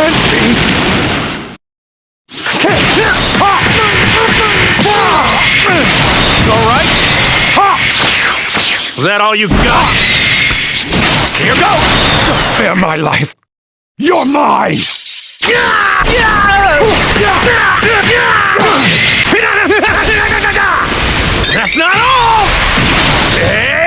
can't be! It's alright? Was that all you got? Here you go! Just spare my life! You're mine! That's not all!